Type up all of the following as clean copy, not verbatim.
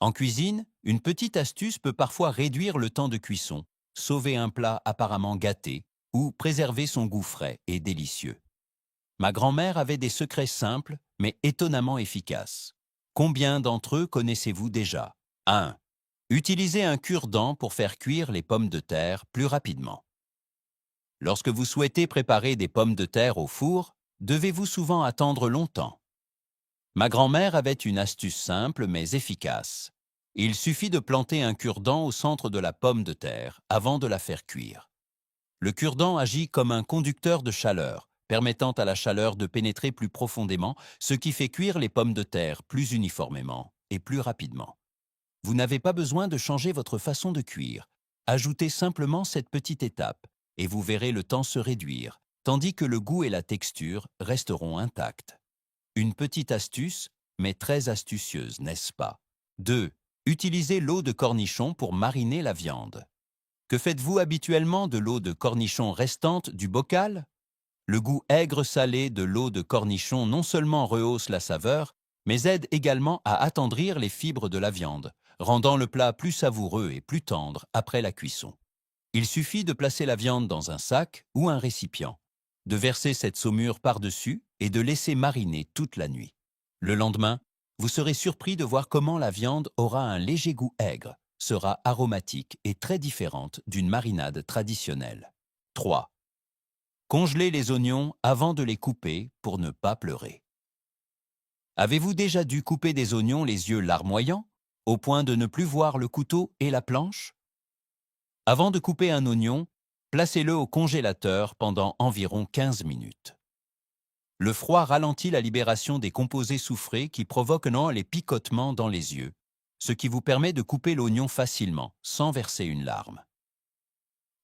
En cuisine, une petite astuce peut parfois réduire le temps de cuisson, sauver un plat apparemment gâté ou préserver son goût frais et délicieux. Ma grand-mère avait des secrets simples mais étonnamment efficaces. Combien d'entre eux connaissez-vous déjà? 1. Utilisez un cure-dent pour faire cuire les pommes de terre plus rapidement. Lorsque vous souhaitez préparer des pommes de terre au four, devez-vous souvent attendre longtemps? Ma grand-mère avait une astuce simple mais efficace. Il suffit de planter un cure-dent au centre de la pomme de terre avant de la faire cuire. Le cure-dent agit comme un conducteur de chaleur, permettant à la chaleur de pénétrer plus profondément, ce qui fait cuire les pommes de terre plus uniformément et plus rapidement. Vous n'avez pas besoin de changer votre façon de cuire. Ajoutez simplement cette petite étape et vous verrez le temps se réduire, tandis que le goût et la texture resteront intacts. Une petite astuce, mais très astucieuse, n'est-ce pas? 2. Utilisez l'eau de cornichon pour mariner la viande. Que faites-vous habituellement de l'eau de cornichon restante du bocal? Le goût aigre-salé de l'eau de cornichon non seulement rehausse la saveur, mais aide également à attendrir les fibres de la viande, rendant le plat plus savoureux et plus tendre après la cuisson. Il suffit de placer la viande dans un sac ou un récipient, de verser cette saumure par-dessus et de laisser mariner toute la nuit. Le lendemain, vous serez surpris de voir comment la viande aura un léger goût aigre, sera aromatique et très différente d'une marinade traditionnelle. 3. Congelez les oignons avant de les couper pour ne pas pleurer. Avez-vous déjà dû couper des oignons les yeux larmoyants, au point de ne plus voir le couteau et la planche? Avant de couper un oignon, placez-le au congélateur pendant environ 15 minutes. Le froid ralentit la libération des composés soufrés qui provoquent les picotements dans les yeux, ce qui vous permet de couper l'oignon facilement, sans verser une larme.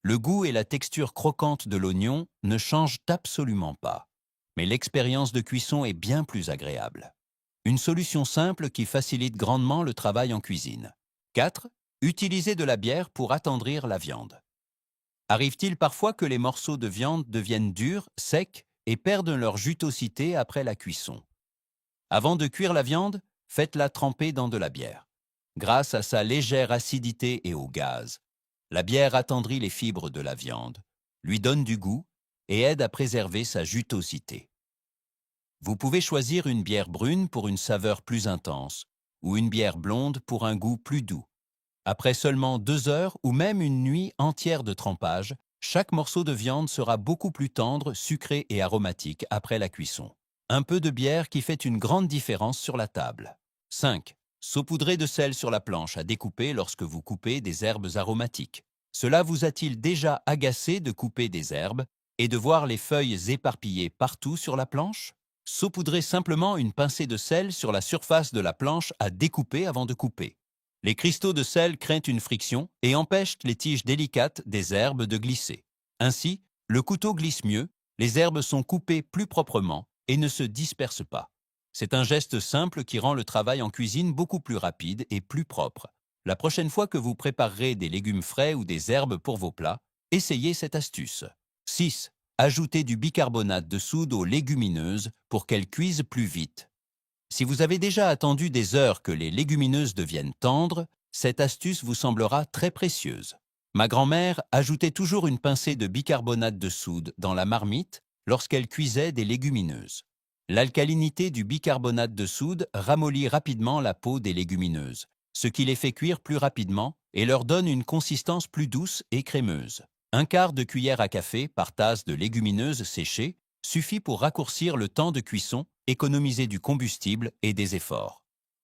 Le goût et la texture croquante de l'oignon ne changent absolument pas, mais l'expérience de cuisson est bien plus agréable. Une solution simple qui facilite grandement le travail en cuisine. 4. Utilisez de la bière pour attendrir la viande. Arrive-t-il parfois que les morceaux de viande deviennent durs, secs et perdent leur jutosité après la cuisson? Avant de cuire la viande, faites-la tremper dans de la bière. Grâce à sa légère acidité et au gaz, la bière attendrit les fibres de la viande, lui donne du goût et aide à préserver sa jutosité. Vous pouvez choisir une bière brune pour une saveur plus intense ou une bière blonde pour un goût plus doux. Après seulement 2 heures ou même une nuit entière de trempage, chaque morceau de viande sera beaucoup plus tendre, sucré et aromatique après la cuisson. Un peu de bière qui fait une grande différence sur la table. 5. Saupoudrez de sel sur la planche à découper lorsque vous coupez des herbes aromatiques. Cela vous a-t-il déjà agacé de couper des herbes et de voir les feuilles éparpillées partout sur la planche? Saupoudrez simplement une pincée de sel sur la surface de la planche à découper avant de couper. Les cristaux de sel créent une friction et empêchent les tiges délicates des herbes de glisser. Ainsi, le couteau glisse mieux, les herbes sont coupées plus proprement et ne se dispersent pas. C'est un geste simple qui rend le travail en cuisine beaucoup plus rapide et plus propre. La prochaine fois que vous préparerez des légumes frais ou des herbes pour vos plats, essayez cette astuce. 6. Ajoutez du bicarbonate de soude aux légumineuses pour qu'elles cuisent plus vite. Si vous avez déjà attendu des heures que les légumineuses deviennent tendres, cette astuce vous semblera très précieuse. Ma grand-mère ajoutait toujours une pincée de bicarbonate de soude dans la marmite lorsqu'elle cuisait des légumineuses. L'alcalinité du bicarbonate de soude ramollit rapidement la peau des légumineuses, ce qui les fait cuire plus rapidement et leur donne une consistance plus douce et crémeuse. Un quart de cuillère à café par tasse de légumineuses séchées suffit pour raccourcir le temps de cuisson, économiser du combustible et des efforts.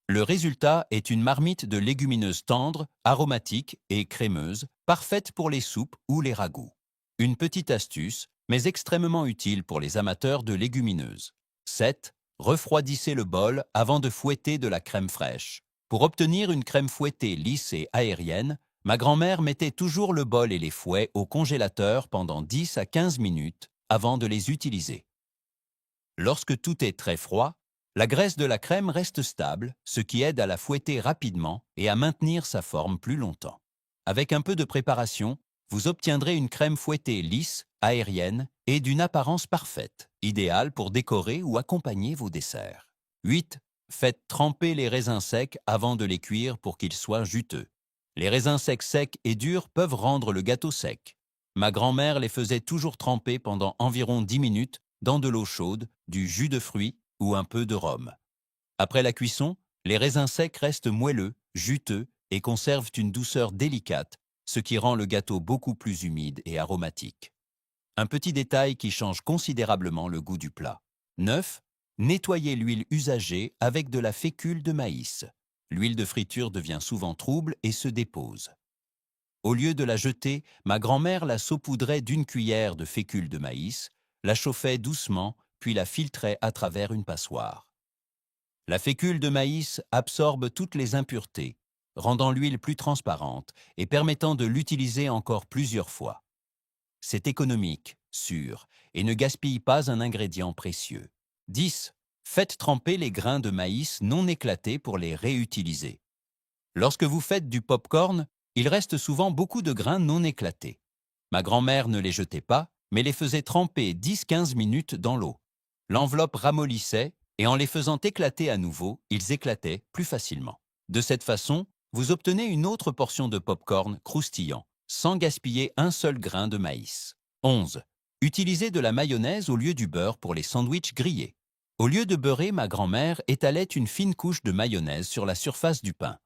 Le résultat est une marmite de légumineuses tendres, aromatiques et crémeuses, parfaite pour les soupes ou les ragoûts. Une petite astuce, mais extrêmement utile pour les amateurs de légumineuses. 7. Refroidissez le bol avant de fouetter de la crème fraîche. Pour obtenir une crème fouettée lisse et aérienne, ma grand-mère mettait toujours le bol et les fouets au congélateur pendant 10 à 15 minutes avant de les utiliser. Lorsque tout est très froid, la graisse de la crème reste stable, ce qui aide à la fouetter rapidement et à maintenir sa forme plus longtemps. Avec un peu de préparation, vous obtiendrez une crème fouettée lisse, aérienne et d'une apparence parfaite, idéale pour décorer ou accompagner vos desserts. 8. Faites tremper les raisins secs avant de les cuire pour qu'ils soient juteux. Les raisins secs et durs peuvent rendre le gâteau sec. Ma grand-mère les faisait toujours tremper pendant environ 10 minutes dans de l'eau chaude, du jus de fruits ou un peu de rhum. Après la cuisson, les raisins secs restent moelleux, juteux et conservent une douceur délicate, ce qui rend le gâteau beaucoup plus humide et aromatique. Un petit détail qui change considérablement le goût du plat. 9. Nettoyez l'huile usagée avec de la fécule de maïs. L'huile de friture devient souvent trouble et se dépose. Au lieu de la jeter, ma grand-mère la saupoudrait d'une cuillère de fécule de maïs, la chauffait doucement, puis la filtrait à travers une passoire. La fécule de maïs absorbe toutes les impuretés, rendant l'huile plus transparente et permettant de l'utiliser encore plusieurs fois. C'est économique, sûr, et ne gaspille pas un ingrédient précieux. 10. Faites tremper les grains de maïs non éclatés pour les réutiliser. Lorsque vous faites du pop-corn, il reste souvent beaucoup de grains non éclatés. Ma grand-mère ne les jetait pas, mais les faisait tremper 10-15 minutes dans l'eau. L'enveloppe ramollissait et en les faisant éclater à nouveau, ils éclataient plus facilement. De cette façon, vous obtenez une autre portion de pop-corn croustillant, sans gaspiller un seul grain de maïs. 11. Utilisez de la mayonnaise au lieu du beurre pour les sandwichs grillés. Au lieu de beurrer, ma grand-mère étalait une fine couche de mayonnaise sur la surface du pain.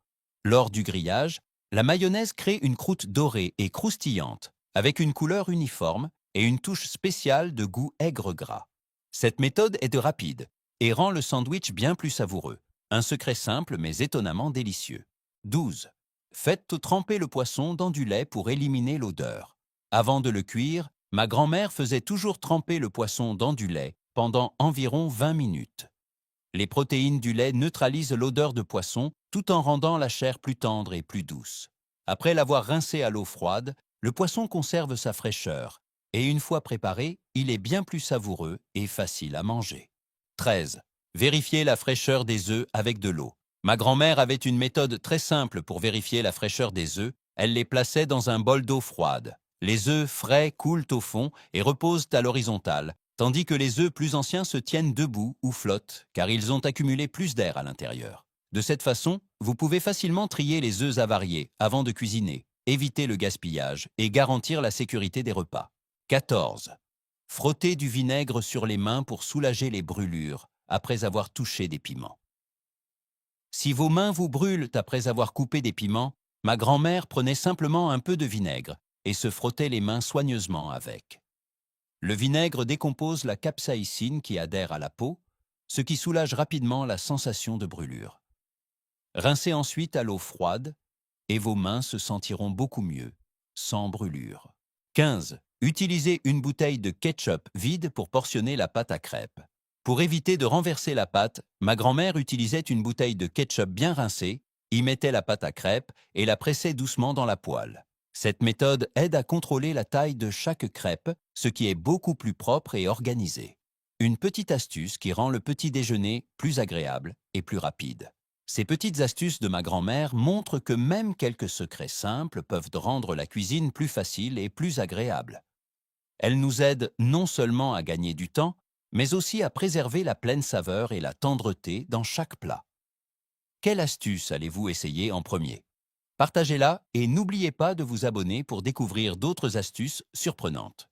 Lors du grillage, la mayonnaise crée une croûte dorée et croustillante, avec une couleur uniforme et une touche spéciale de goût aigre-gras. Cette méthode est rapide et rend le sandwich bien plus savoureux. Un secret simple mais étonnamment délicieux. 12. Faites tremper le poisson dans du lait pour éliminer l'odeur. Avant de le cuire, ma grand-mère faisait toujours tremper le poisson dans du lait pendant environ 20 minutes. Les protéines du lait neutralisent l'odeur de poisson tout en rendant la chair plus tendre et plus douce. Après l'avoir rincé à l'eau froide, le poisson conserve sa fraîcheur et une fois préparé, il est bien plus savoureux et facile à manger. 13. Vérifiez la fraîcheur des œufs avec de l'eau. Ma grand-mère avait une méthode très simple pour vérifier la fraîcheur des œufs. Elle les plaçait dans un bol d'eau froide. Les œufs frais coulent au fond et reposent à l'horizontale, tandis que les œufs plus anciens se tiennent debout ou flottent, car ils ont accumulé plus d'air à l'intérieur. De cette façon, vous pouvez facilement trier les œufs avariés avant de cuisiner, éviter le gaspillage et garantir la sécurité des repas. 14. Frottez du vinaigre sur les mains pour soulager les brûlures après avoir touché des piments. Si vos mains vous brûlent après avoir coupé des piments, ma grand-mère prenait simplement un peu de vinaigre et se frottait les mains soigneusement avec. Le vinaigre décompose la capsaïcine qui adhère à la peau, ce qui soulage rapidement la sensation de brûlure. Rincez ensuite à l'eau froide et vos mains se sentiront beaucoup mieux, sans brûlure. 15. Utilisez une bouteille de ketchup vide pour portionner la pâte à crêpes. Pour éviter de renverser la pâte, ma grand-mère utilisait une bouteille de ketchup bien rincée, y mettait la pâte à crêpes et la pressait doucement dans la poêle. Cette méthode aide à contrôler la taille de chaque crêpe, ce qui est beaucoup plus propre et organisé. Une petite astuce qui rend le petit déjeuner plus agréable et plus rapide. Ces petites astuces de ma grand-mère montrent que même quelques secrets simples peuvent rendre la cuisine plus facile et plus agréable. Elles nous aident non seulement à gagner du temps, mais aussi à préserver la pleine saveur et la tendreté dans chaque plat. Quelle astuce allez-vous essayer en premier? Partagez-la et n'oubliez pas de vous abonner pour découvrir d'autres astuces surprenantes.